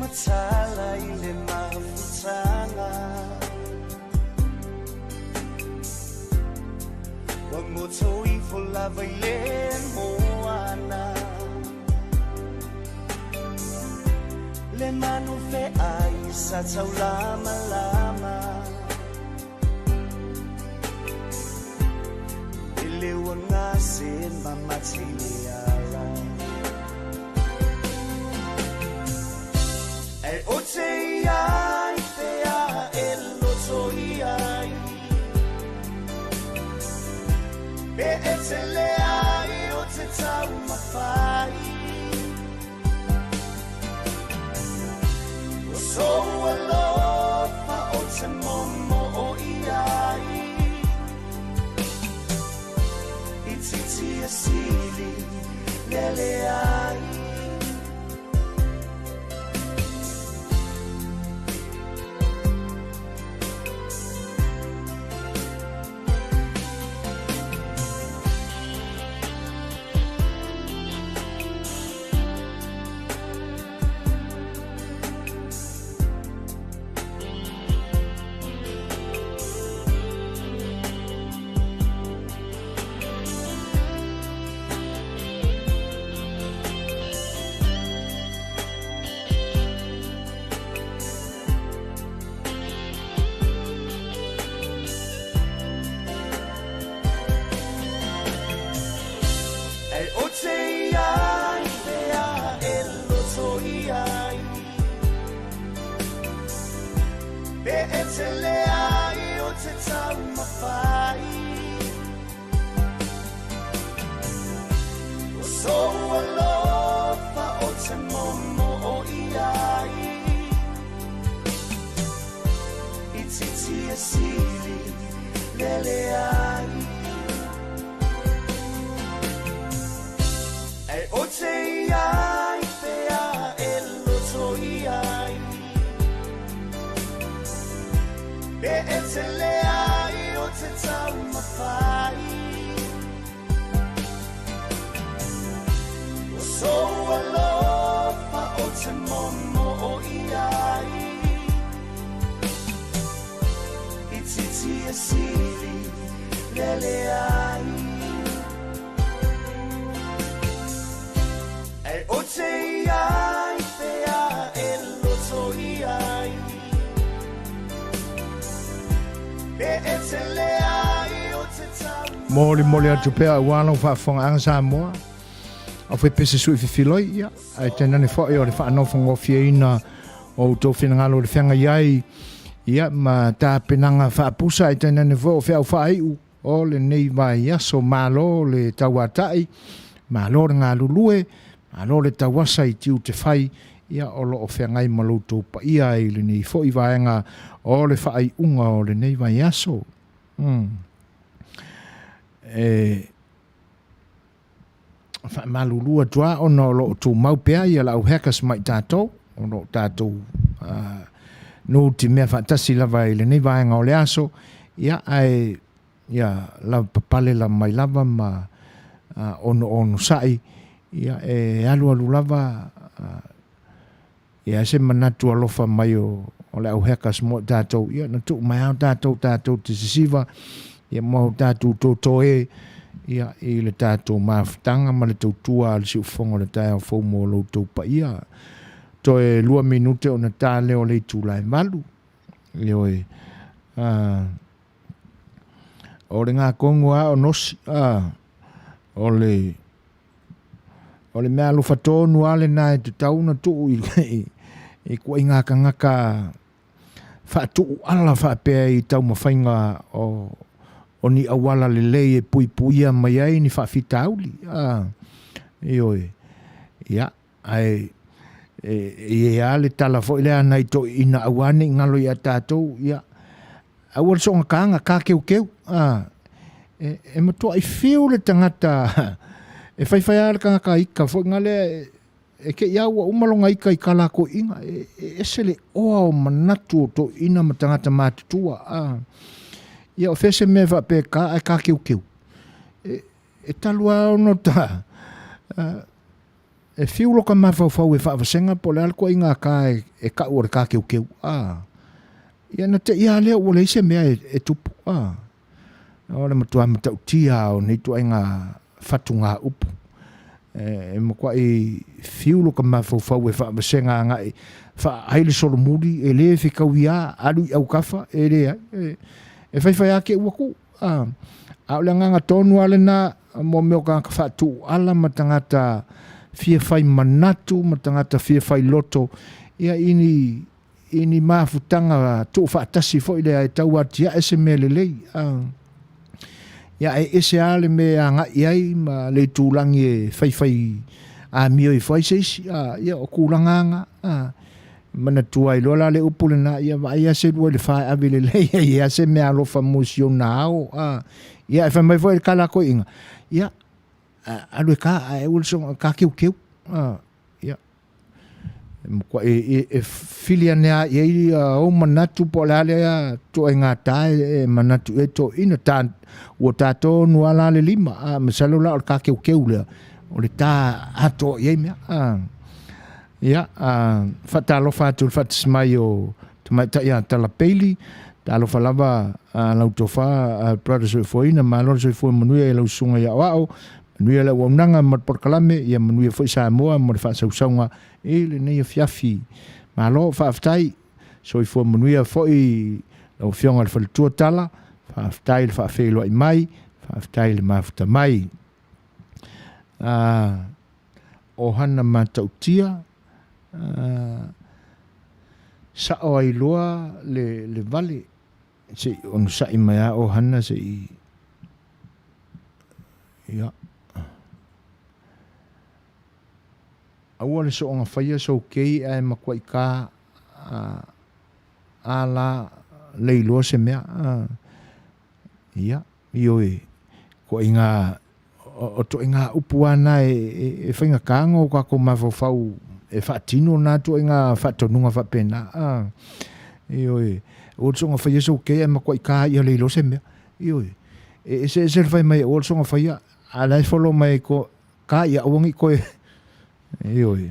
matala i le mafutanga wa moto i folava i le moana le manu fe ai sa tau lama lama ile wanga se mamatili ala e o te ai te a e loto i ai e te le ai o te tau mawhai o so alofa o te momo o i ai i titi a sili lele ai Mole atu pea wala whaafonga anga Samoa. A whai pese sui whiwhiloi ia. Ai tēnane whai o le whaanofonga o whiaina o tō whenangalo le whenga iai. Ia ma tā penanga whaapusa ai tēnane whai o whiau whaiu. O le nei vai aso malo le tauatai. Malo le ngā lulue. Malo le tauasa i tiu te whai. Ia o lo o whengai maloutou pa ia i le nei whai vaenga o le whai unga o le nei vai aso. Fa malulua tua ono lo tu mau pea ia la uhekas mai tatou ono tatou no ti me fa tasi lava ile nei vaenga o le aso ia ai ia la papale la mai lava ma ono sai ia alu lava ia se manatu alofa mai o le uhekas mo tatou ia na tu mai tatou te sisiva ia mo tatou to ia i le tātou mawhitanga ma le tautua le si ufonga le tai au fau mo lo tau pa ia. To e 2 minute o na tā leo le tūlai malu. Leo e o le ngā kongua o nosi o le mea lo whatonu ale nā e te tauna tuu i kua i ngā kangaka whatu ala whapea i tau mawhainga o ni awala le lei e pui puia mai ai ni whawhita auli. Ioi. Ia. Ai. E ale tala fo ile anai to ina awane ngalo ia tātou. Ia. Awar so ngakanga ka keu. E matua i whiu le tangata. E whaiwhai ala kanga ika. Fo ngale e ke iaua umalonga ika i kalako inga. E sele oa o manatu to ina matangata mātutua. Ia o fese me va pe ka ai ka kiu. E talua ono ta. e fiulo ka mafau e whaawasenga po le alko inga ka e ka ua ka keu. Ia na te ia lea ua leise mea e tupu. O le matua matautia o nei tua inga whatunga upu. E makua i fiulo ka mafau e whaawasenga ngai haile solo muri e le whikau ia alu i au kafa e lea. E whaiwhai ake ua ku. Au le nganga tonu ale na mo meo ka whatu ala matangata fia whai manatu, matangata fia whai loto. Ia ini mafutanga tu whaatasi fo i lea e tau atia ese me lelei. Ia e ese ale me a ngai ai ma le tūlangi e whai a mio i whai seisi. Ia o kūranganga. Mana tua i lola le upule na ia vai a se dua le whae avi lelei. Ia se me alofa musio na au. Ia e whamai fo e kala ko inga. Ia alu e ka e ulsong ka keu. Ia mkwa e filia nea i o manatu po le alea to e ngā tae manatu e to ina tā ua tātou nuala le lima. Masalo la o ka keu lea o le tā ato i mea. Ia whatalo whātul whatismai o tumaita ia tala peili talo whalava lautofa Brothers of Foina ma lor so fo Manuia e lau sunga ia wao Manuia la waunanga mat porkalame ia Manuia foi Samoa mo le whaasausanga e le nei fiafi ma lo whaaftai so fo Manuia foi lau fionga le whalitua tala whaaftai le whaafeilua i mai whaaftai le mafuta mai o hana matautia sa o ai loa le vale se on sa i mai o hana se i ia aua le so nga faia so kei ai makwai ka ala le loa se mea ia ioe ko inga o to inga upuana e whainga kāngo ka ko mawhau e whaatino nā to inga whaatonunga whapena. Ioi. O tsonga whaia so kei e makwa i kā ia leilo se mea. Ioi. E se whai mai o tsonga whaia a lai wholo mai ko kā ia awangi koe. Ioi.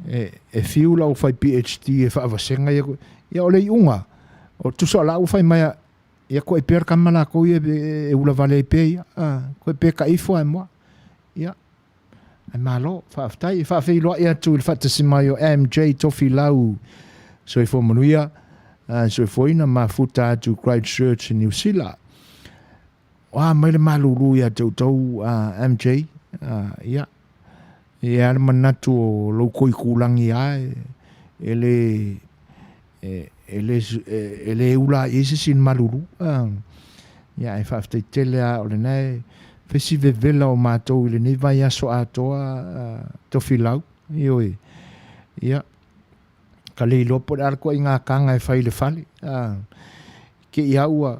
E whiu lau whai PhD e whaawasenga ia koe. Ia o lei unga. O tusa lau whai mai ia koe pēr kamala koe e ula vale pē ia. Koe pē ka ifo e moa. Ia. Ai malo whaaftai whaafei loa ia tu il whaatasi mai o MJ tofi lau so i fo Manuia so i fo ina mafuta atu Christchurch in New Zealand mai le malulu ia tau MJ ia ia le manatu o lau koi kulangi ai ele ula isi sin malulu ia e whaaftai tele a ole nei Fesi vevela o mātou ile nei vai aso atoa tofi lau. Ioi. Ia. Ka lei lopo le arko i ngā kanga e whai le whale. Ke ia ua.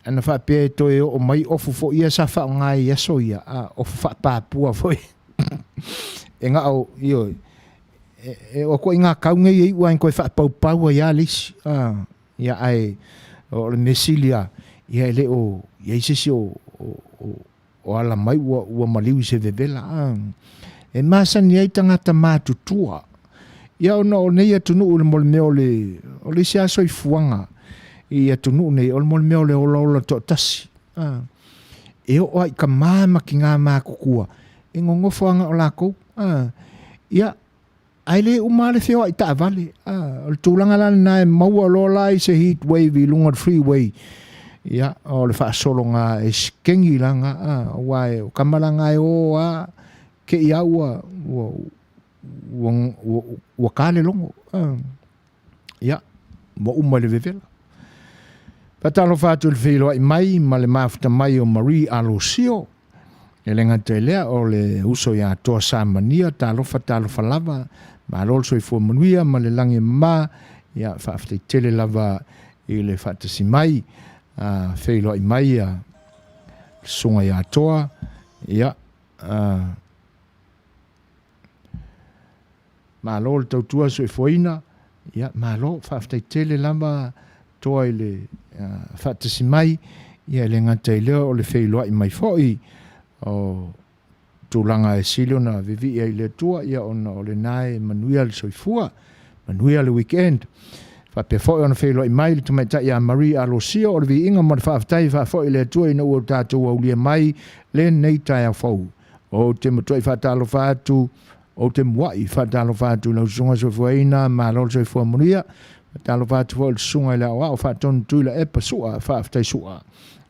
Ana whapea to e o mai ofu fo ia sa wha o ngai aso ia. Ofu wha pāpua fo i. E ngā o ioi. E o ko i ngā kaunga i ua in koe wha paupau a ia lisi. Ia ai. O le mesilia. Ia ele o. Ia isisi o ala mai ua maliu se vevela. E masani ai tangata mātutua. Ia ona o nei atunu ule mole meo o le se aso i fuanga. I atunu nei o le mole meo le ola to tasi. E o ai ka māma ki ngā mākukua. E ngongofoanga o lako. Ia, ai le umale feo ai ta vale. O le tūlanga lana nae maua lola i se heat wave i lunga freeway. Ia, o le whaasolonga e skengi langa, wae, o kamaranga e o ke ia ua kale longo. Ia, mo le vevela. Patalo whātu le whiloa i mai, ma le mafuta mai o Marie Alosio. E lenga te lea o le uso ia toa Samania, talofa lava, ma lolso i fua Manuia, ma le langi ma, ia whaaftai tele lava i le whaatasi mai. Whiloa i mai sunga i atoa ia malo le tautua so i foina ia malo whaaftai tele lama toa i le whaatasi mai ia le ngata i leo o le whiloa i mai foi o tūlanga e silo na vivi e le tua ia ona o le nae Manuia le soifua, Manuia le weekend. Whapea fo ona whelo i mai le tumaita ia Maria Alosia o le vi inga mo le whaaftai whaafo i le tua ina ua tātou au lia mai le nei tai au fau. O te matoi whaatalo whaatu, o te muai whaatalo whaatu lau sunga soifuaina ma lolo soifua Manuia, whaatalo whaatu fo le sunga i la oa o whaatonu tuila e pasua whaaftai sua.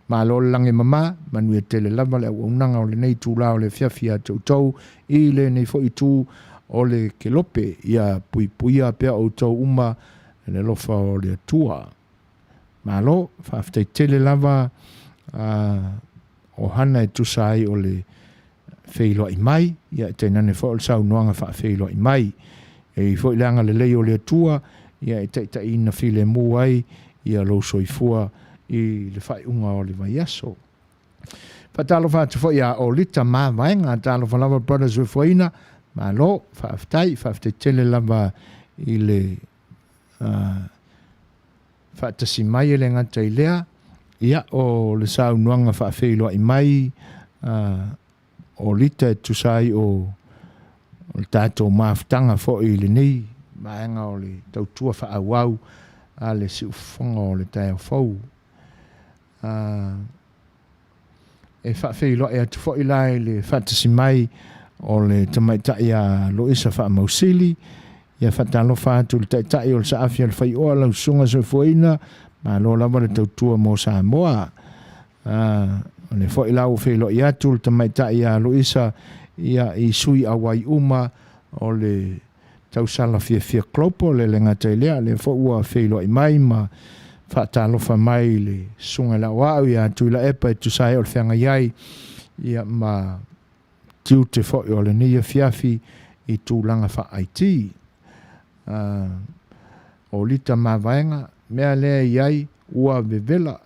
Ma lolo lange mama, Manuia tele lava le unanga o le nei tūla o le fiafia tau i le nei fo i tū o le kelope ia puipuia pia o tau uma le lofa o le tua. Ma lo, whaaftai tele lava o hana e tusai o le whailoa i mai, ia te nane fo o le sau noanga whailoa i mai. E fo i leanga le lei o le tua, ia e teita ina while mua ai, ia lo soifua i le whai unga o le vai aso. Whatalo whātu fo ia o lita mā vaenga, talo whalawa brothers with waina, ma lo, whaaftai tele lava i le whaatasi mai e le ngata i lea, ia o le sau nuanga whaafeiloa i mai, o lita e tusai o le tātou maaftanga fo i le nei, maenga o le tautua whaawau, a le si ufonga o le tai o fau. E whaafeiloa e atu fo i lai le whaatasi mai o le tamaitai a Loisa Whaamausili, ia whatalo whātu le taitai o le saafia le Fai'oa lau sunga soifuaina, ma lo lava le tautua mo Samoa. Le fo i lau whailo i atu le tamaitai a Loisa ia i sui a wai uma o le tausala fia klopo le ngata i lea, le fo ua whailo i mai ma whatalo wha mai le sunga la wau ia atu la epa e tusai o le whianga iai ia ma tiu te fo i o le nia fiafi i tūlanga wha IT. O lita mawaenga mea lea iai ua vevela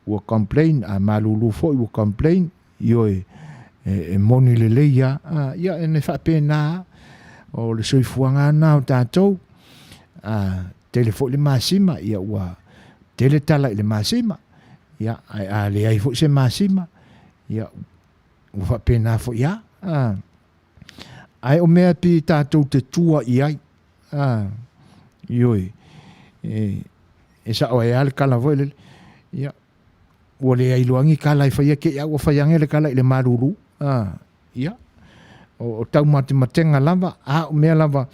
ua complain a malulu fo ua complain io e moni le leia ia e ne whapena o le soifuanga na o tātou telefo le masima ia ua tele tala i le masima ia a le ai fo se masima ia ua whapena fo ia ai o mea pi tātou te tua iai ioi e sa o e ale kala voile ia o le ai luangi kala i whaia ke ia o whaiange le kala i le maruru ia o tau matematenga lava o mea lava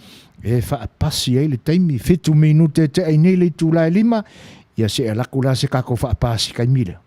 e whaapasi ai le taimi 7 minute te ai nei le tūlai 5 ia se e lakula se kako whaapasi kai mira.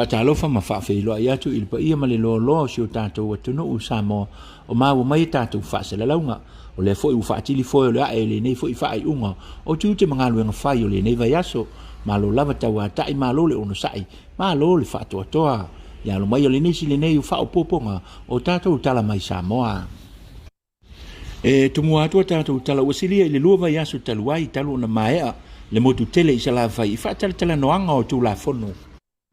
Whaatalofa ma whaawhailoa i atu i pa ia ma le lo si o tātou atunu u Samoa o māua mai tātou whaasela launga o le foi u whaatili foi o le ae le nei foi whaai unga o tu te mga luenga whai o le nei vai aso ma lo lava tau a tai ma lo le ono sai ma lo le whaatoa toa ia lo mai o le nisi le nei u whao poponga o tātou tala mai Samoa. E tumu atua tātou tala wasilia i le lua vai aso taluai talu na maea le motu tele i sala vai i whaatala tala noanga o tū la fono.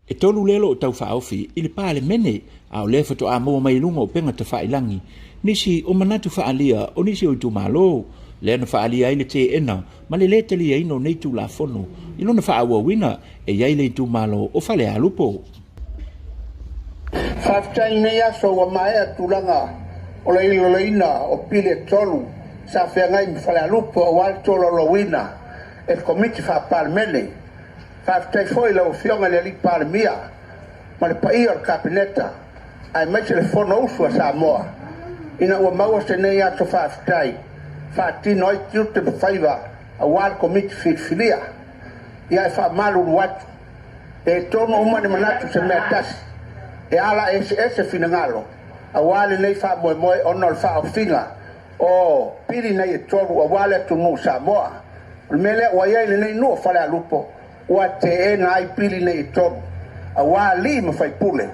E tolu lelo o tau whaofi i le pāle mene a o le whato a mua mai lunga o penga ta whailangi nisi o manatu whaalia o nisi o i tu malo le ana whaalia i le te ena ma le le tali e ino nei tū la fono i lona whaaua wina e iai le tu malo o whale a lupo. Whaftai nei aso wa mai atulanga o le ilo leina o pile tolu sa whengai mi whale a lupo o wal tolo lo wina e komiti whapalmene. Whaftai foi lau fionga le li palemia ma le paia o kapineta ai mai se le fono usua Samoa ina ua maua se nei ato whaftai whaatino ai tiu te mwhaiva a wal komiti whifilia ia e whaamalu watu e tono umane manatu se mea tasi e ala ese finangalo a wale nei wha moe ono le wha o finga o piri nei e toru a wale tunu Samoa mele ua iai le nei nua whale a lupo ua te e na ai pili nei tonu a wā li ma fai pule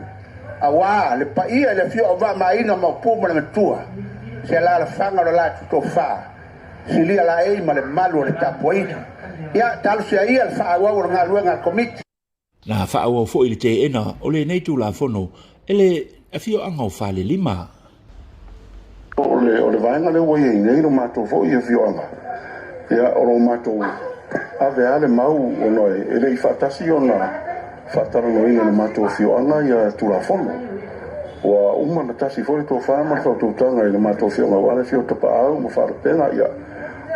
a wā le paia le fio o wā maina ma puma le matua se la la whanga la tuto wha si lia la ei ma le malu le tapuaina ia talu se ia le wha awau ngā luenga komiti Na wha awau fo i le te ena o le nei tū la fono ele a fio anga o wha le lima. o le vaenga le ua iei nei no mato fo i a fio anga ia o lo mato ave ale mau o noi e le whaatasi o na whaatara no ina na mato fio anga ia tula fono wa uma na tasi fori tō whaama tau tūtanga i na mato fio anga wale fio tapa au ma whaarapena ia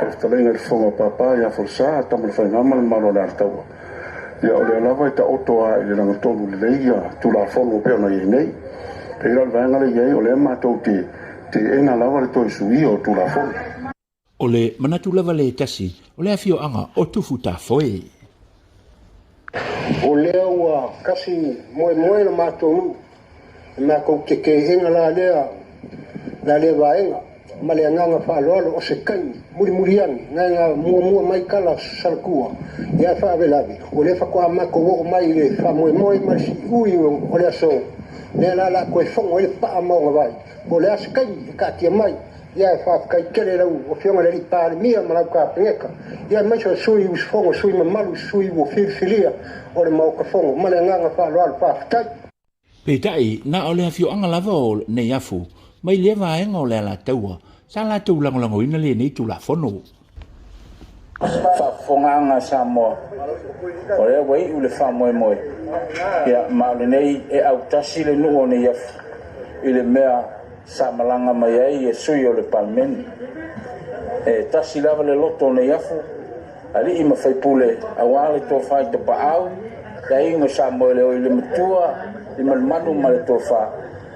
o talenga le fonga papa ia forsa tamal whaingama le maro le artaua ia o le lava i ta otoa i le ranga tonu le leia tula fono peo na iei nei pe ira le vaenga le iei o le mato te ena lava le toi sui o tula fono O le manatu lava le tasi, o le afio anga o tufu ta foe. o lea ua kasi moe na matonu na kou te keihinga la lea vaenga ma le anganga whaaloalo o se kai muri nga mua mai kala sarakua ia whaavelavi o le whakoa mako woko mai le whamoe ma si ui o le aso le la koe whongo e paa maunga vai o le asa kai ka tia mai ia whaakai kere rau o whionga le li palemia ma lau ka pengeka ia mai so sui usfongo sui mamalu sui o whiwhilia o le mauka fongo ma le nganga whaaloalo whaafitai Peitai, na o le afio anga lava o nei afu, mai le vaenga o le ala taua, sa la tau langolango ina le nei tu la fono. Whafonganga Samoa o le wei u le whamoe ia ma le nei e au tasi le nuo nei afu i le mea sa malanga mai ai e sui o le palmeni e tasi lava le loto nei afu ali ima fai pule awale to fai te pa au da ingo Samoa le o i le matua i malmanu ma le to fa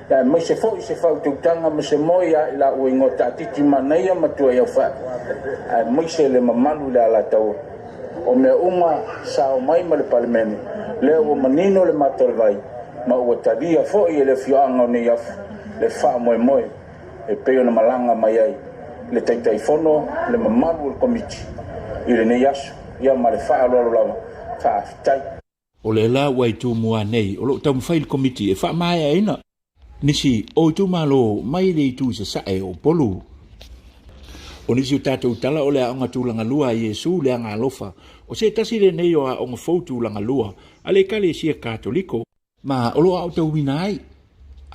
ya mai se fo se fa utanga ma se moia ila o ingo tatiti manaia matua ia fa mai se le mamalu le ala tau o me uma sa o mai ma le palmeni le o manino le matol vai ma o talia fo i le fianga nei afu le fa moe e peo na malanga mai ai le taitai fono le mamalu o komiti i le nei asu ia ma le fa alo lava fa tai O le la wai tu mua nei, o lo tau mwhail komiti e wha mai aina. Nisi, o tu malo mai le tu se sae o polu. O nisi o tātou tala o le aonga tūlanga lua a Iesu le anga alofa. O se tasi le nei o a onga fau tūlanga lua, a le kale sia katoliko. Ma o lo au tau wina ai.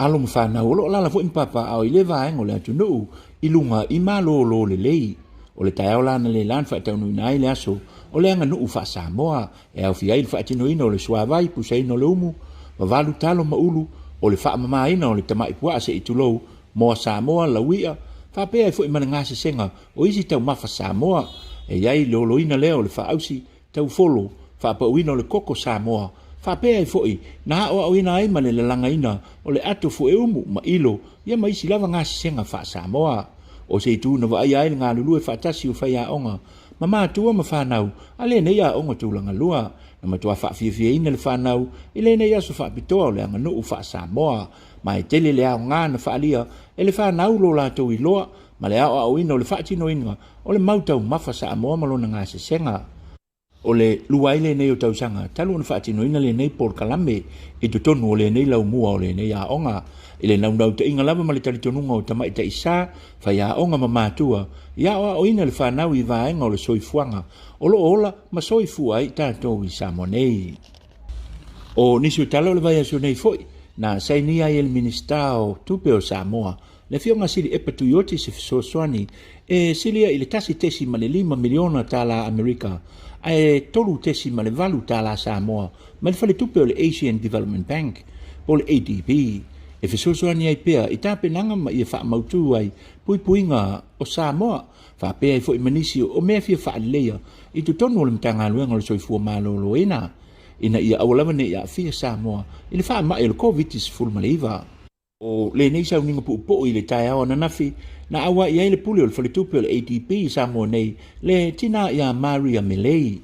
Alo mwhanau, o lo lala fo impapa au i le vaenga o le atu nuu, i lunga i malo lo le lei. O le tae lana le lan fa tau nui nai le aso, o le anga nuu fa Samoa, e au fiai le fa atino ina o le suavai pusai no le umu, ma valu talo ma ulu, o le fa mama ina o le tamai pua se itulou, moa Samoa la wia, fa pea i fo i mana ngase senga, o isi tau mafa Samoa, e iai le olo ina leo le fa ausi, tau folo, fa pa uina o le koko Samoa, fa pea i fo i, na o au ina ai ma le langa ina, o le ato fo e umu, ma ilo, ia ma isi lava ngase senga fa Samoa, o se tu na vai ai ngā lulu e whaatasi o whai a onga. Ma mātua ma whanau, ale nei a onga tūlanga lua. na matua whaafia ina le whanau, i le nei aso whaapitoa o le anga nuu wha Samoa, ma e tele le au ngā na whaalia, e le whanau lo lātou i loa, ma le au ina o le whaatino inga, o le mautau mawha Samoa malona ngā se senga. O le luaile nei o tausanga, talu na whaatino ina le nei Paul Kalame, i tutonu o le nei lau mua o le nei a onga, i le naunau te inga lava ma le talitonunga o tamai ta isa, whai a onga ma mātua, ia o ina le whanau i vaenga o le soifuanga, o lo ola ma soifua i tātou i Samoa nei. O nisi o talo le vai aso nei foi, na sainia i el minista o tupe o Samoa, le fionga sili e patuioti se Suasua e silia i le tasi tesi ma le 5 miliona tala Amerika, e tolu tesi ma le valu tala Samoa, ma le fale tupe o le Asian Development Bank, o le ADB, e fesosoani ai pea i tāpenanga ma i e wha mautu ai puipuinga o Samoa, wha pea i fo i manisi o mea fia wha leia i tu tonu o le mtanga luenga o le soifua malolo ina, ina ia awalawa ne ia fia Samoa, i le wha mai o le COVID-19 malaiva. O le nei sau ninga po i le tai awa na nafi, na awa i le puli o le whaletupe o le ADP i Samoa nei, le tina ia Maria Melei.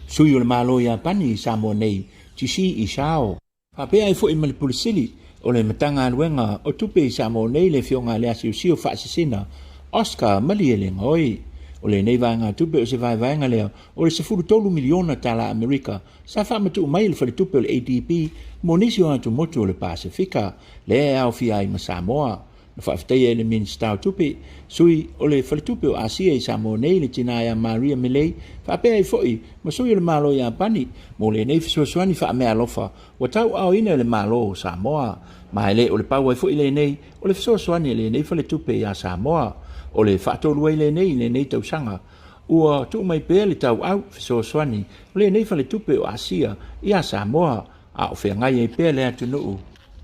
Sui o le malo ia pani i Samoa nei, tisi i sao. Wha pea i fo i malipulisili, o le matanga aluenga o tupe i Samoa nei le fionga le asi usio whaasisina, Oscar Maliele ngoi. O le nei vanga tupe o se vaenga lea, o le 13 miliona tala Amerika, sa whamatu mai le whaletupe o le ADP, monisi o atu motu o le Pasifika, le au fia i ma Samoa. Na whaafetai e le minista o tupe, sui o le whaletupe o Asia i Samoa nei le tinaia Maria Melei, whaapea i foi, ma sui o le malo i Apani, mo le nei Suasua wha mea lofa, wa tau au ina le malo o Samoa, ma ele o le pau ai foi le nei, o le Suasua le nei whaletupe i a Samoa, o le whaatolu ai le nei tausanga, ua tu mai pea le tau au Suasua le nei whaletupe o Asia i a Samoa, a o whea ngai e pea le atu nuu.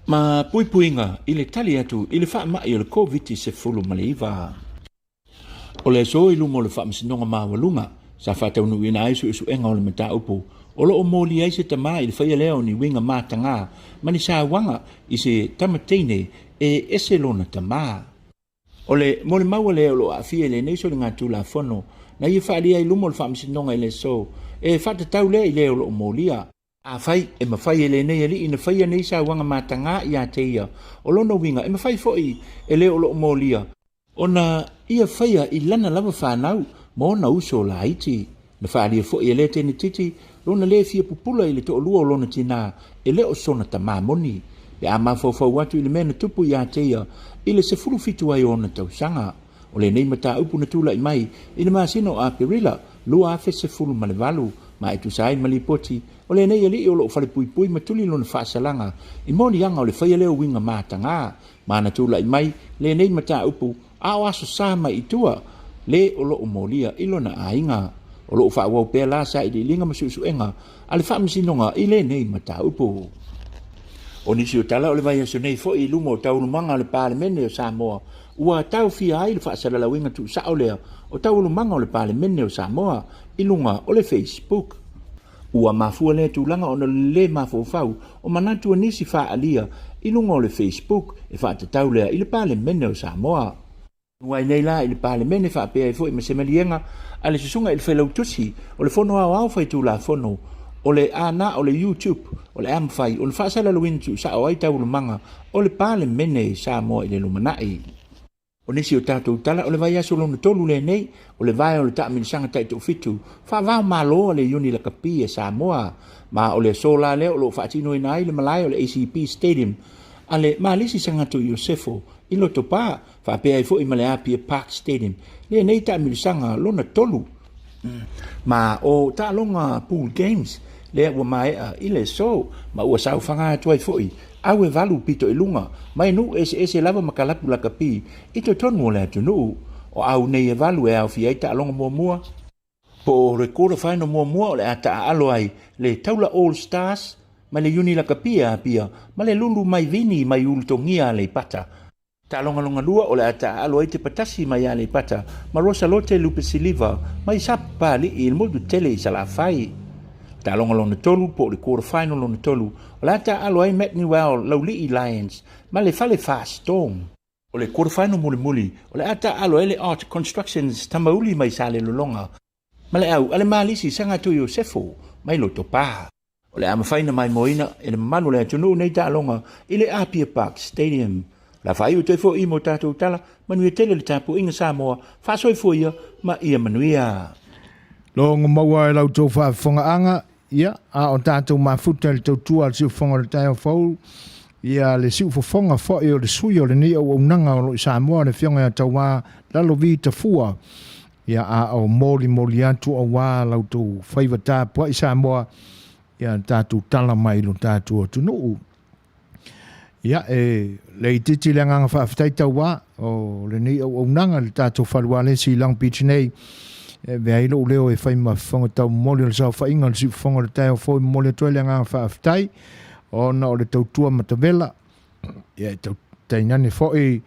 Ma puipuinga i le tali atu i le wha mai o le COVID-19 malaiva. O le so i lumo le wha masinonga mawalunga, sa whatau nui ina aisu isu enga o le mata upu, o lo o moli aise tama i le whaia leo ni winga mātanga, mani sa wanga i se tamateine e ese lona tama. O le mole maua leo lo a fia le neiso le ngā tūla fono, na i whaalia i lumo le wha masinonga i le so, e whatatau lea i leo lo o molia. A fai e mawhai ele nei ali ina whaia nei sa wanga matanga i a teia. O lono winga e mawhai foi e leo lo molia. O na ia whaia i lana lava whanau mo na uso la iti. Na whaalia foi e le tene titi lona le fia pupula i le to olua o lona tina e leo sona ta moni. E a mawhau watu i le mena tupu i a teia i le se furu fitu ai o na tausanga. O le nei mata upu na tula i mai i le masino a perila lua afe se furu malevalu. Ma e tu sai malipoti, o le nei ali o lo fale pui matuli lona whaasalanga, i moni anga o le whaia leo winga mātanga, ma na tūla i mai, le nei mata upu, a o aso sa mai i tua, le o lo o molia i lona ainga, o lo whaawau pēr la sa i li linga masusu enga, a le whaamisinonga i le nei mata upu. O nisi o tala o le vai aso nei fo i lumo o taulumanga o le Parlemene o Samoa, ua tau fia ai le whaasalala winga tu sa o lea, o taulumanga o le Parlemene o Samoa, i lunga o le Facebook. Ua mafua le tūlanga o na le mafofau o manatua nisi wha alia i lunga o le Facebook e wha tatau lea i le Parlemene o Samoa. Ua i leila i le Parlemene wha pēa i fo i masemalienga a le susunga i le whelau tusi o le fono au whai tūla fono o le ana o le YouTube o le amwhai o le whaasala luintu sa o ai taulumanga o le Parlemene Samoa i le lumanai. O nisi o tātou tala o le vai aso lona tolu le nei, o le vai o le taamilisanga taitu fitu, whaavao malo le iuni la kapi e Samoa, ma o le sola leo lo whaatino ina ai le malai o le ACP Stadium, a le maalisi sangatu Iosefo, i loto pā, whaapea i fo i male api e Park Stadium, le nei taamilisanga lona tolu. Ma o tālonga pool games, le ua mai i le so, ma ua sau whanga atuai foi, au e valu pito i lunga, mai nu ese lava makalapu la kapi, i to tonu o le atu nuu, o au nei e valu e au fiaita alonga mua. Po rekora whaino mua o le ata alo ai, le taula All Stars, ma le uni la kapi a pia, ma le lulu mai vini mai ulutongia le pata. Ta alonga longa lua o le ata alo ai te patasi mai a le pata, ma rosa lote lupe siliva, mai sapa li il modu tele i salafai. Ta longa lona tolu po le quarter final lona tolu o la ta alo ai Manuia Lauli Lions ma le fale fast storm o le quarter final muli o le ata alo ele art constructions tamauli mai sale lolonga ma le au ale malisi sanga tu Iosefo mai lo to pa. O le ama faina mai moina e le manu le atunu nei ta'alonga i le Apia Park Stadium. La fai o te fo i mo tātou tala, Manuia tele le tāpu inga Samoa, whasoi fo ia, ma ia Manuia. Lo maua e lau tau whaafonga anga, ia, a o tātou mafuta le tau tua le siu fonga le tai o fau, ia le siu fonga fo i o le sui o le ni o unanga o Samoa le fionga ya tau wā lalo vi ta fua, ia a o moli atu o wā lau tau whaiva tāpua i Samoa, ia tātou tala mai lo tātou tunu. Ia le titi le nganga whaafitai tau wā, o le ni o unanga le tātou whalua le si Long Beach nei, vea ilo leo e whaima whonga tau moli o le sau whainga le si whonga le tai o fōi moli toi le nganga whaafitai, o na o le tau tua matawela, ia tau tainane fōi,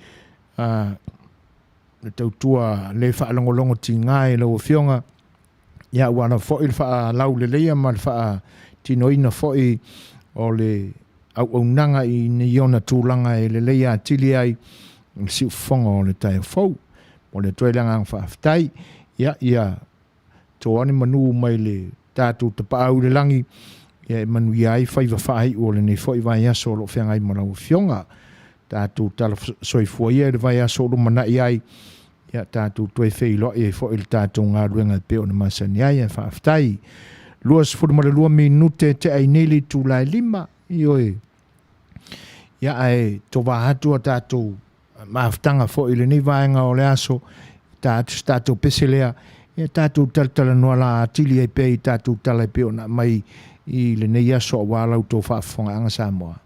le tau tua le whaalongolongo ti ngai lau o fionga, ia wana fōi le wha lau le leia ma le wha tinoina fōi o le au nanga i ni iona tūlanga e le leia atili ai si whonga o le tai fōu o le toilanga ang whaafitai ia tō ane manu mai le tātou tapa au le langi ia Manuia ai whaiva whai o le nei fōi vai aso lo whiangai marau fionga tātou tala soifua ia le vai aso lo manai ai ia tātou toi whei e fōi le tātou ngā ruenga peo na masani ai e whaafitai luas furumare 2 minute te ai neli tūlai 5 ioi ia ai to wahatu a tātou maaftanga fo i le ni vaenga o le aso tātou peselea ia tātou talatala noa la atili e pei tātou tala e peo na mai i le nei aso o wālau tō whaafonga anga Samoa.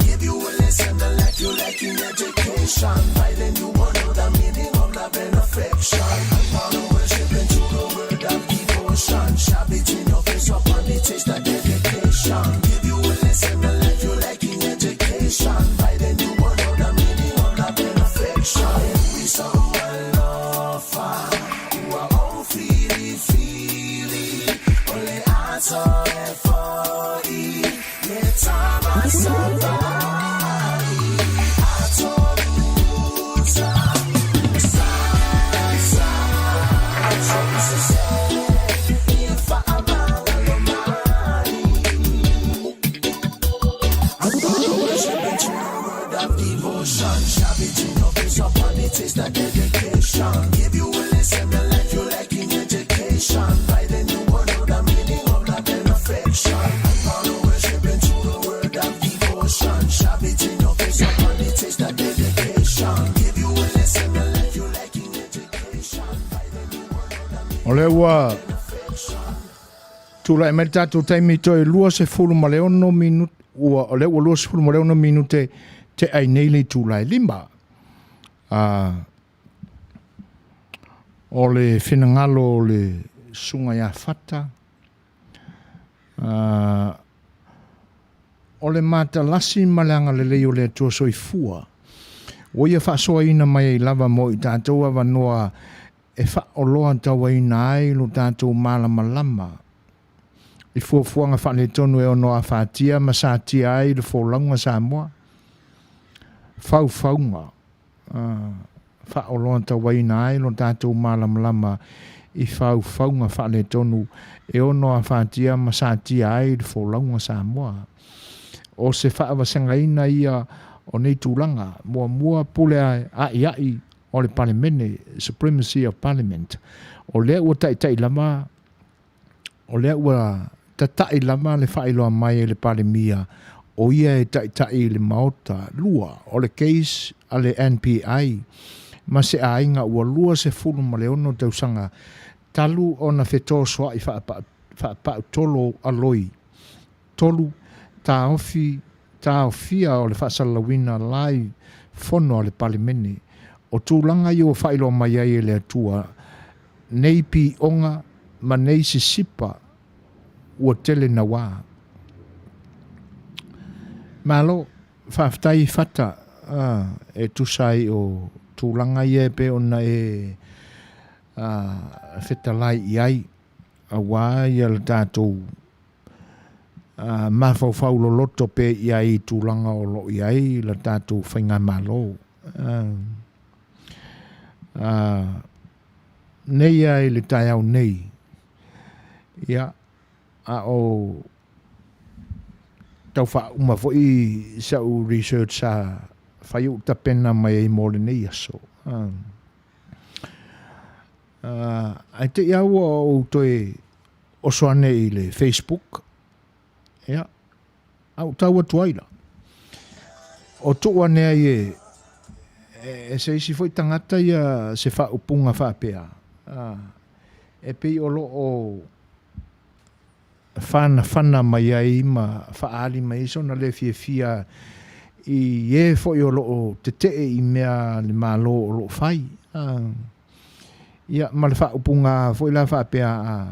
Give you a lesson, the life you like in education. By then you will know the meaning of love and affection. affection. I wanna worship into the word of devotion. Shall be in your face upon the taste of dedication. Give you a lesson in life you like in education. By then you will know the meaning of love and affection. We so well offer, who are all feely. Only I saw it for you. Let's have a survive. Taste that dedication. Give you a lesson in life you like in education. By then you will know the meaning of love and affection. I'm gonna worship into the word of devotion. Shove it in your face upon the taste that dedication. Give you a lesson in life you like in education. By then you will know the meaning O le ua tula e mai tātou taimi toi lua se fulu ma le ono minute ua o le ua lua se fulu ma le ono minute te ai nei le tula e lima. O le whinangalo o le sunga ia whata. O le mata lasi malanga le leo le atua soi fua. O ia whaasoa ina mai i lava mo i tātou awa noa e whaoloa tawa ina ai lo tātou malama lama. I fuafuanga whane tonu e ono a whaatia ma sātia ai le fōlaunga Samoa. Faufaunga. Whaoloa tawa ina ai lo tātou malama lama i faufaunga whane tonu e ono a whaatia ma sātia ai le fōlaunga Samoa. O se whaawasanga ina ia o nei tūlanga mua pule ai o le parlemene, supremacy of parliament. O lea ua tai lama, o lea ua tatai lama le whailoa mai e le parlemia, o ia e tai le maota lua, o le case a le NPI, ma se ainga ua lua se fulu ma le ono tausanga, talu o na whetō soa i whaapau tolo aloi, tolu tā ofia o le whaasalawina lai fono o le parlemene, o tūlanga i o whailo mai ai e le atua, nei pi onga ma nei si sipa ua tele na wā. Malo, whaaftai whata e tusai o tūlanga i e pe ona e whetalai i ai a wā i ala tātou mawhau lo loto pe i ai tūlanga o lo i ai la tātou whainga malo. Nei ai le tai au nei. Ia, a o tau wha uma fo i sau research sa whai u tapena mai ai mōle nei aso. Ai te iau o toi o soane i le Facebook. Ia, au tau atuaila. O tua nea i e se isi foi tangata ia se wha upunga wha pea. E pei o lo o whana mai ai ma wha ali mai so na le fia i e foi o lo o te i mea le malo o lo whai. Ia, ma le wha upunga foi la wha pea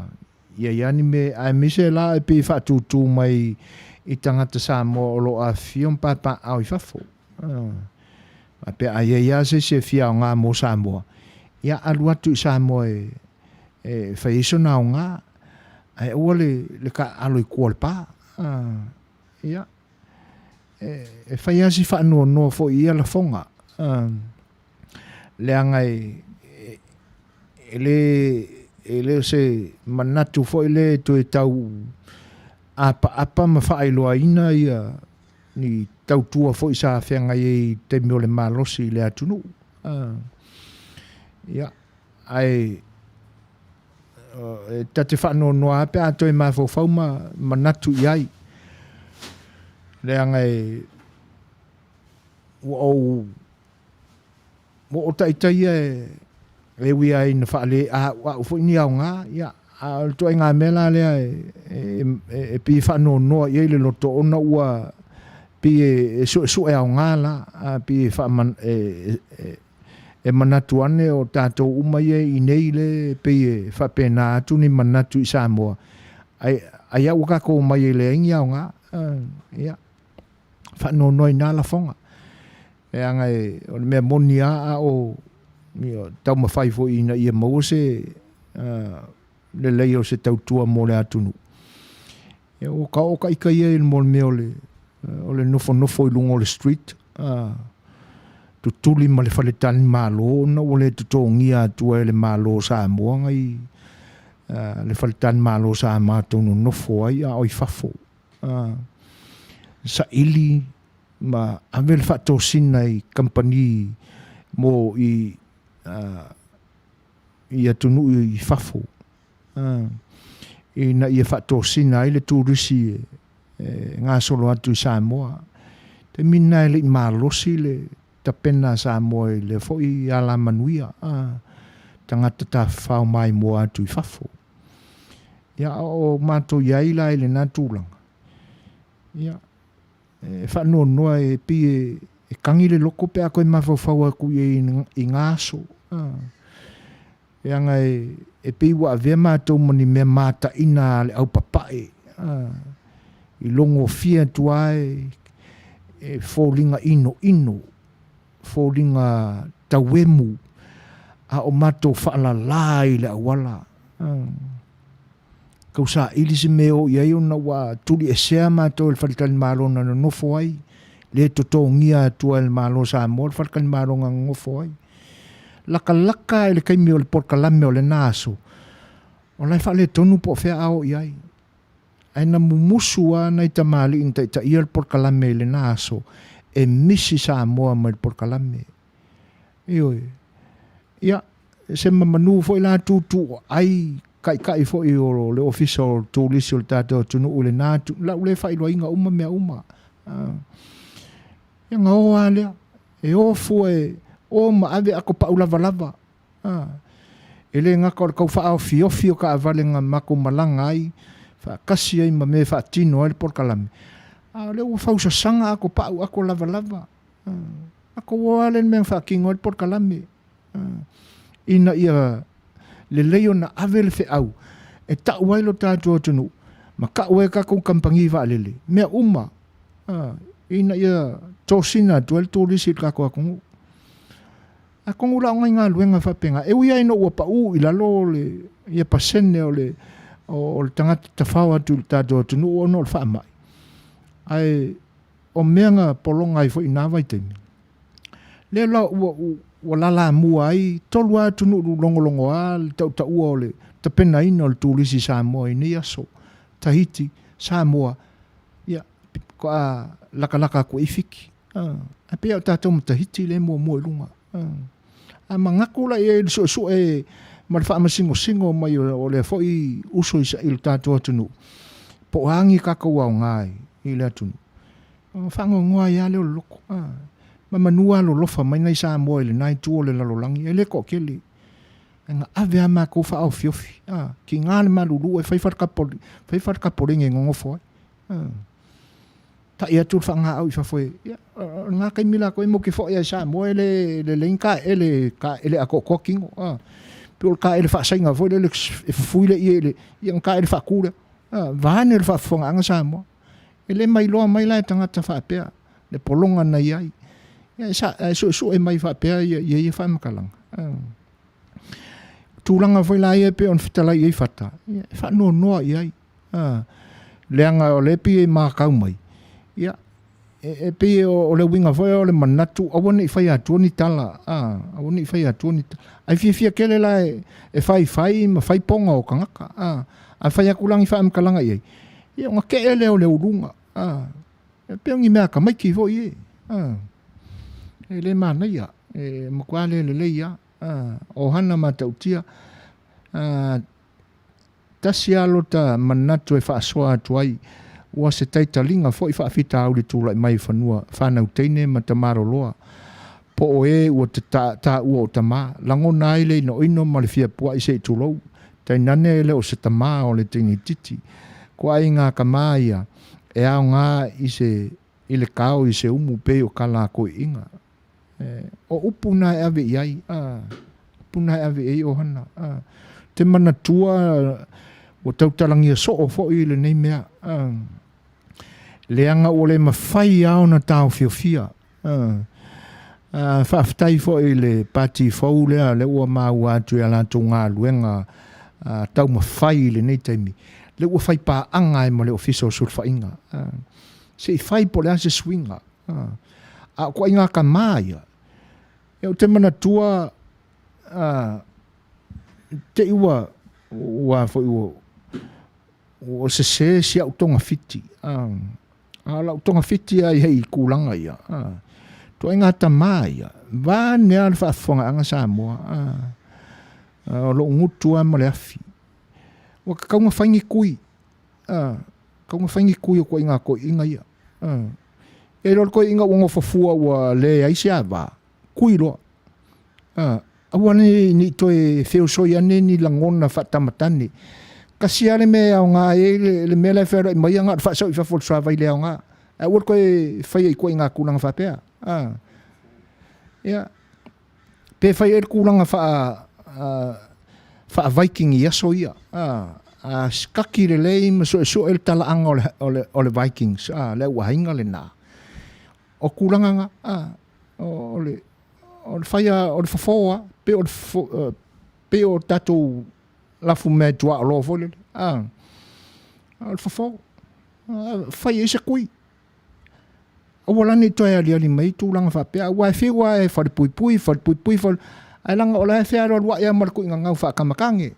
ia yani me ai mise la e pe fa tu mai i tangata Samoa o lo a fion papa au i fafo. Ma pe ai ia se fia o ngā mo Samoa. Ia alu atu Samoa e whaiso na o ngā. Ai ua le ka alo i kua le pā. Ia. E whai asi whanua noa fo i ala fonga. Le angai e le se manatu fo ile to e tau apa ma whaailoa ina ia ni tau tua fo i sa whenga i te mio le malosi le atunu. Ia, ai tate whanau noa ape ato e mawhau whauma manatu i ai. Le angai o taitai e wia i na whaale wa ufo ini au ngā, ia, to e ngā mela lea e pi whanau noa i le loto ona ua pi e su e au ngā la, pi e whaman e manatu ane o tātou umai i nei le pe whapena atu ni manatu i Samoa. Ai au kako mai e le ingi au ngā. Ia. Whanonoi nā la whonga. E anga o le mea moni a o tau mawhai fo ina ia mau se le lei o se tautua mo le atunu. E o ka ika ia il mo le mea o le nofo i lungo le street. Tu tuli ma le whaletani malo na o le tutongia atua e le malo sa moa ngai le whaletani malo sa mātono nofo ai a oi fafo. Sa ili ma ave le whatosina i company mo i atunu i fafo. I na ia whatosina ai le tūrisi ngā solo atu i Samoa. Te mina le i malosi le tapena Samoa i le fo i ala Manuia. Tangata ta whao mai mo atu i fafo. Ia o mato iai lai le nā tūlanga. Ia. Whanua noa e pi e kangi le loko pe a koe mawhawhau aku i ngāso. E anga e pi wa avea mātou mani mea māta ina le au papae. I longo fia tuae e fōlinga ino. Fōlinga tauemu. A o mātou whaala lai le awala. Kau sa ili se meo iai o na wa tuli e sea mātou il whalikani mālo na nofo ai. Le toto ngia tua il mālo sa mo il whalikani mālo nga ngofo ai. Laka ele kai meo le porkalame o le naso. O lai whale tonu po fea ao iai. Ai na mumusua na i tamali in ta ia il porkalame le naso. E misi sa moa ma il porkalame. Ioi. Ia, se mamanu fo ila tutu ai kai fo i o le official tūlisi o le tātou tunu o le nātu. La ule whailua inga uma mea uma. Ia ngā oa lea. E ofu o ma ave ako pa ulavalava. E le ngaka o le kau wha au fiofi o ka avale ngā mako malanga ai. Wha kasi ai ma me wha tino ai le porkalame. Le ua whausa sanga ako pa au ako lavalava. Ako oa le mea wha kingo ai le porkalame. Ina ia le leo na ave le Fai'oa e tau ai lo tātua tunu ma ka ue ka kong kampangi wa alele mea uma ina ia tōsina tu el tōrisi kako akongu akongu la ngai ngā luenga whapenga e ui aino ua pa u ila lo le ia pasene o le tangata tawhawa tu tātua tunu o no le whaamai ai o mea ngā polonga i fo ina vai teimi le la ua lala mua ai, tolu atu nuru longolongo a, tau ua ole, ta pena ina ole tūlisi Samoa i nei aso, Tahiti, Samoa, ia, ko a laka ko ifiki. A pia o tātou ma Tahiti le mua i lunga. A mangakula e so e, ma le wha singo mai o le fo i uso i sa ilu tātou atunu. Po hangi kakau au ngai, i le atunu. Whango ngoa ia leo loko, ma Manua lo lofa mai nei Samoa i le nai tuo le lalolangi, e le ko keli. Nga ave ama ko wha au fiofi. Ki ngāne malulu e whaiwharkaporinge ngongofo ai. Ta ia tūr wha au i whafoe. Ngā kai mila koe mo ki fo ia Samoa e le leinka ele ako kokingo. Piol ka ele whaasainga fo ele fuile i ele. Ia ngā ele whaakura. Vahane ele whaafonga anga Samoa. Ele mai loa mai lai tangata whaapea. Le polonga na iai. So e mai whapea i whamakalanga. Tūlanga whai lai e pe on whitalai i whata. Whanua noa i ai. Leanga o le pi e mākau mai. Ia. E pe o le winga whai o le manatu. Awane i whai atua ni tala. Awane i whai atua ni tala. Ai fia kele lai e whai ma whai ponga o kangaka. A whai akulangi whamakalanga i ai. Ia ngā ke ele o le urunga. E pe ongi mea ka maiki fo i e. E le Manuia, e makuale le leia, o hana matautia, tasi alo ta manatu e whaasua atu ai, ua se taitalinga fo i whaafita au le tūla i mai whanua, whanau teine ma tamaro loa, po o e ua ta ua o tamā, langona ai le ino ino ma le fia pua i se tūlou, tainane le o se tamā o le teini titi, ko ai ngā kamaia, e au ngā i le kao i se umu pe o kala ko inga. O upuna e ave iai. Upuna e ave ei o hana. Te mana tua o tautalangia so o fo i le nei mea. Leanga o le mawhai au na tau whiawhia. Whaftai fo i le pati fau lea le ua mau atu e alato ngā luenga tau mawhai le nei taimi. Le ua whai pā anga e ma le ofisa o surwhainga. Se i whai po le ase swinga. A kua inga ka māia. E o te mana tua te iwa ua fo iwa o se si au tonga fiti. Lau tonga fiti ai hei kūlanga ia. To inga ta māia. Vā nea le whaafonga anga sa moa. O lo ngutua ma le afi. Wa ka kaunga whaingi kui. Kaunga whaingi kui o kua inga ko inga ia. E lor ko inga wongo fafua ua le aisi a vā. Kui loa. Awa ni toi feo soi ane ni langona whatamatani. Kasi ale me au ngā e le mele whera i mai anga whaasau i whafol swa vai le au ngā. A ua koe whaia i koe ngā kūlanga whapea. Ia. Pe whaia e kūlanga wha Viking i aso ia. Skaki le lei ma so el tala anga o le Vikings. Le ua hinga le nā. O kūlanga nga. O le whaia o le whafoa. Pe o tatou lafu me tua o lofo le. O le whafoa. Whaia isa kui. Awala ni toi ali mai tūlanga whapea. Wa e whiwa e wharipui. Ai langa o la e whiaro alua ia marku inga ngau whaakamakange.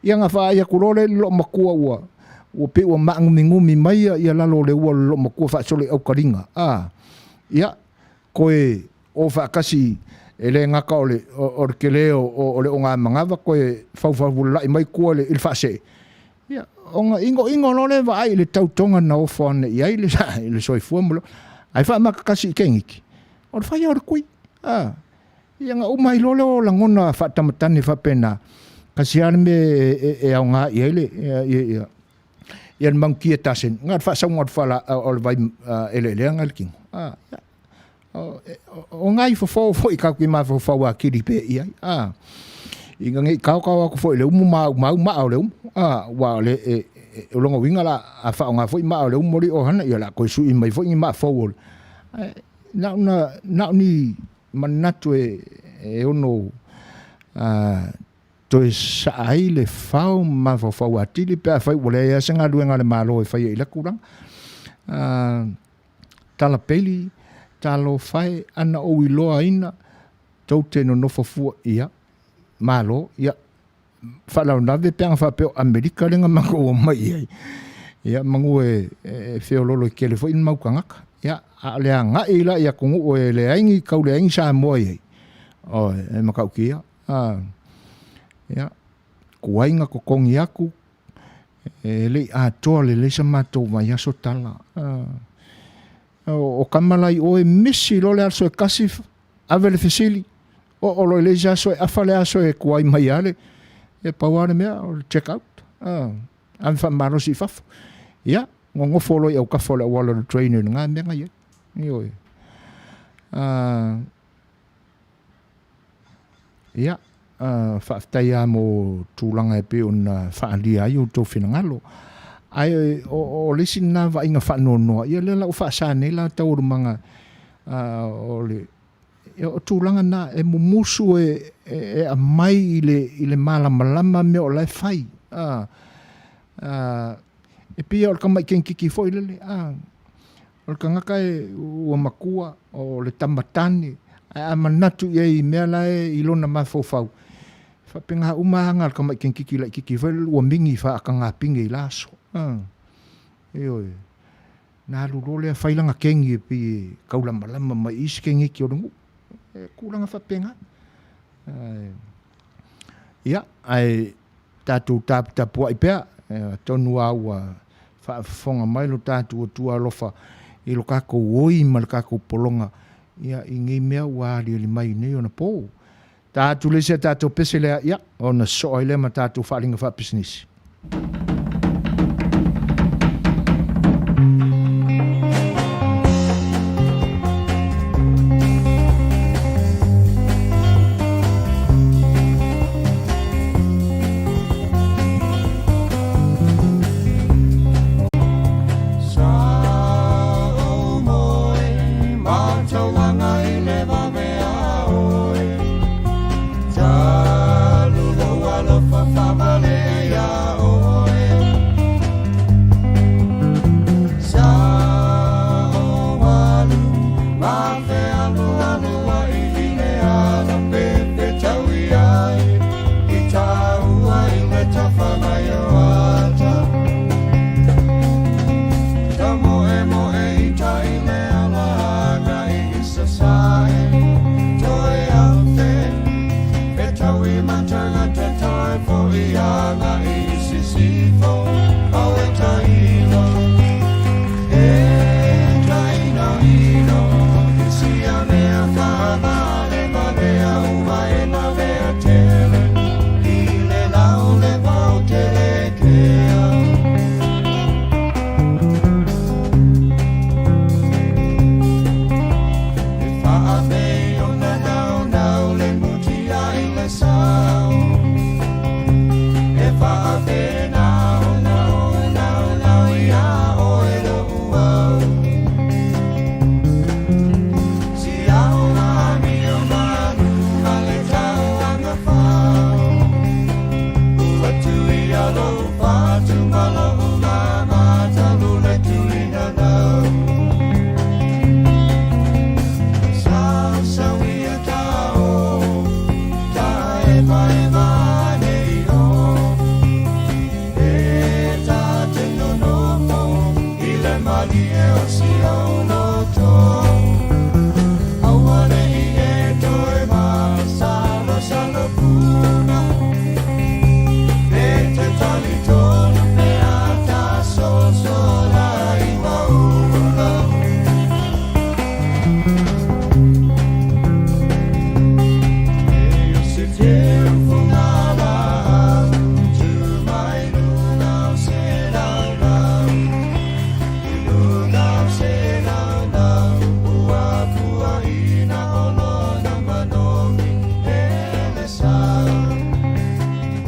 Ia ngā wha ia kurore lo makua ua. Ua pe ua maangumi mai ia lalo le ua lo makua whaasole au karinga. Ia, koe o whaakasi e le ngaka o le keleo o le o ngā mangawa koe whau lai mai kua le il whaase. Ia, o ngā ingo lole wa ai le tautonga na ofo ane i ai le soifua mulo. Ai wha makakasi i kengiki. O le whai au le kui. Ia ngā umai lole o langona whatamatani whapena. Kasi ane me e au ngā i aile. Ia le mangkia tasen. Ngā whaasau ngā whala o le vai ele leanga le kingo. O ngai fo i ka ki ma fo a kiri pe i ai. I ngai kau ako fo le umu ma o le umu. Wa le o longa winga la a fa nga fo i ma o le umu mori o hana ia la ko su i mai fo i ma fo. Na ni manatu e ono to sa ai le fau ma fo a tili pe fa wole ia senga luenga le malo e fa i la kurang. Tala peli talo fai ana o iloa ina tau te no fafua ia malo ia whalau nave peanga whapeo Amerika renga mango o mai ia ia mangu e whiololo i kele fo in maukangaka ia a lea nga ila ia kungu o e le aingi kau le aingi saa moa ia o e makau kia ia kuainga ko kongi aku e le a toa le leisa matou mai aso tala o kamalai o e misi lo le aso e kasi ave le fesili o lo le aso e afale aso e kuai mai ale e pauare mea o check out an fa maro si faf ia ngongo folo e o ka folo wala le trainer nga me nga ia io ia fa taia mo tulanga e pe on fa alia io to finangalo ai o listen na va inga fa no ia le la fa sa ne la tau manga o le o tulanga na e mumusu e a mai ile malama me o la fai e pia o kama ken kiki foi le o kanga e o makua o le tamatani a manatu e me la e ilona ma fofau fa penga umanga kama ken kiki la kiki foi o mingi fa kanga pingi laso eo na lulole fai langa kengi pi kaula malama mai is kengi ki o lungu kulanga fa penga ia ai tatu tapu ai pea tonu au fa fonga mai lo tatu tua lofa i lo kako oi mal kako polonga ia ingi mea wa li mai nei ona po tatu le se tatu pesele ia ona so ile ma tatu fa linga fa business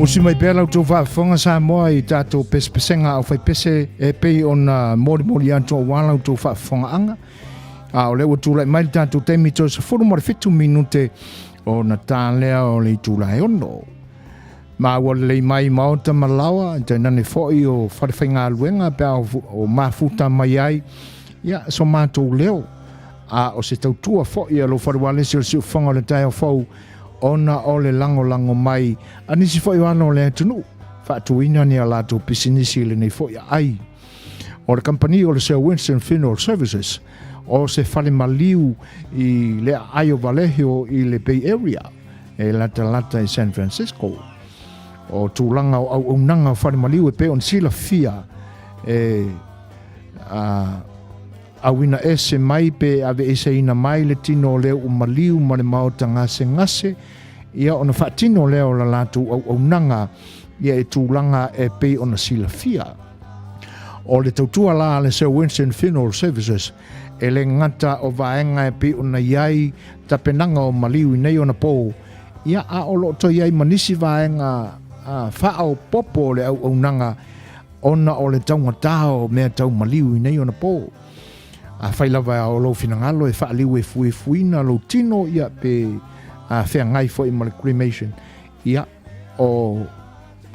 O si mai pēlau tō whaafonga sa moa I tātou pesepesenga au whai pese e pei on mori anto o walau tō whaafonga anga. O lewa tūlai mai tātou teimi tō sa 45 minute o na tālea o le tūlai ono. Ma ua lei mai maota malawa, te nane fōi o wharewhainga aluenga pēa o mafuta mai ai, ia so mātou leo. O se tautua fōi alo wharewale si o si uwhanga le tai o fōu, ona o le lango mai anisi foi ana o le atunu fatuina ni ala to pisinisi le nei foi ai o le company o le Sir Winston Funeral Services o se fale maliu I le Ayo Vallejo I le Bay Area e lata I San Francisco o tulanga o nanga fale maliu e pe on sila fia e a wina ese mai pe ave ese ina mai le tino leo umaliu ma le maota ngase ia ona whaatino leo la latu au nanga ia e tūlanga e pe ona sila fia. O le tautua la le Sir Winston Funeral Services e le ngata o vaenga e pe ona iai tapenanga o maliu nei ona po ia a o loto iai manisi vaenga whaao popo le au nanga ona o le taunga tao mea tau maliu nei ona po. A whailawa o lo finangalo e whaaliu e fuina lo tino ia pe whea ngai fo I male cremation ia o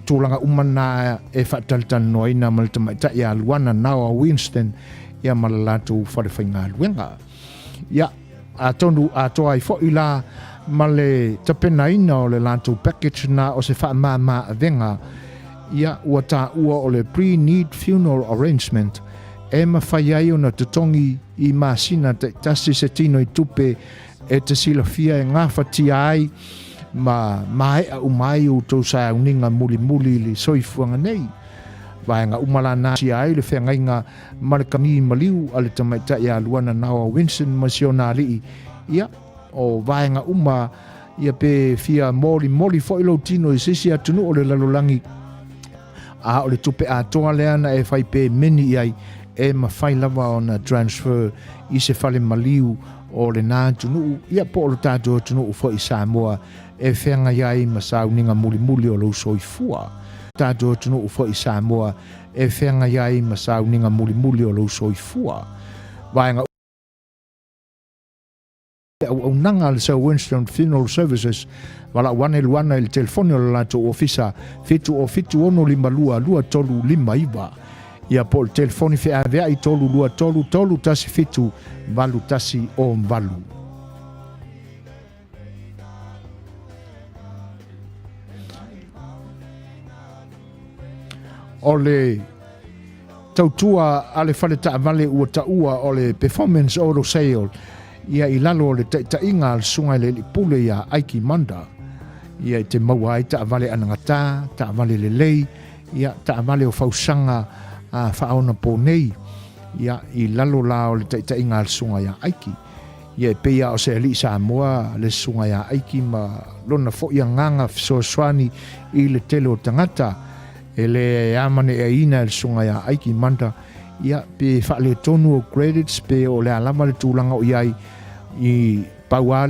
tūlanga umana e whaatalitan no ina male tamaita ia luana nao a Winston ia male latu wharewhainga luenga ia a tonu a toa I fo ila male tapena ina o le latu package na o se wha avenga ia ua ta ua o le pre-need funeral arrangement e mawhai ai o na tutongi I masina te tasi se tino I tupe e te sila fia e ngā whatia ai ma mai a umai o tau sa uninga muli li soifuanga nei. Vai ngā umala nā si ai le whea ngai ngā marakami maliu ale tamaita ia luana nawa Winston masiona alii ia o vai ngā uma ia pe fia moli fo ilo tino I sisi atunu o le lalolangi a o le tupe a toa leana e whai pe meni ai e ma whai lava o na transfer I se whale maliu o le nā tunu ia po o le tātua tunu fo I Samoa e whenga iai ma sauninga muli o lo soifua. Tātua tunu fo I Samoa e whenga iai ma sauninga muli o lo soifua. Vaenga o nanga le Sir Winston Funeral Services wala wane luana il telefoni o lato ofisa fitu o fitu ono lima lua tolu lima iwa. Ia po le telefoni fe avea I tolu lua tolu tasi fitu valu tasi o valu. O le tautua ale fale ta vale ua taua o le performance oro sale ia I lalo le ta inga al sunga le pule ia aiki manda ia te maua ai ta vale anangata ta vale le lei ia ta vale o fausanga whaona po nei ia I lalo la o le ta inga al sunga ia aiki ia peia o se ali Samoa le sunga ia aiki ma lona fo ia nganga Suaswani I le tele o tangata e le amane e ina le sunga ia aiki manda ia pe whaale tonu o credits pe o le alama le tūlanga o iai I pauale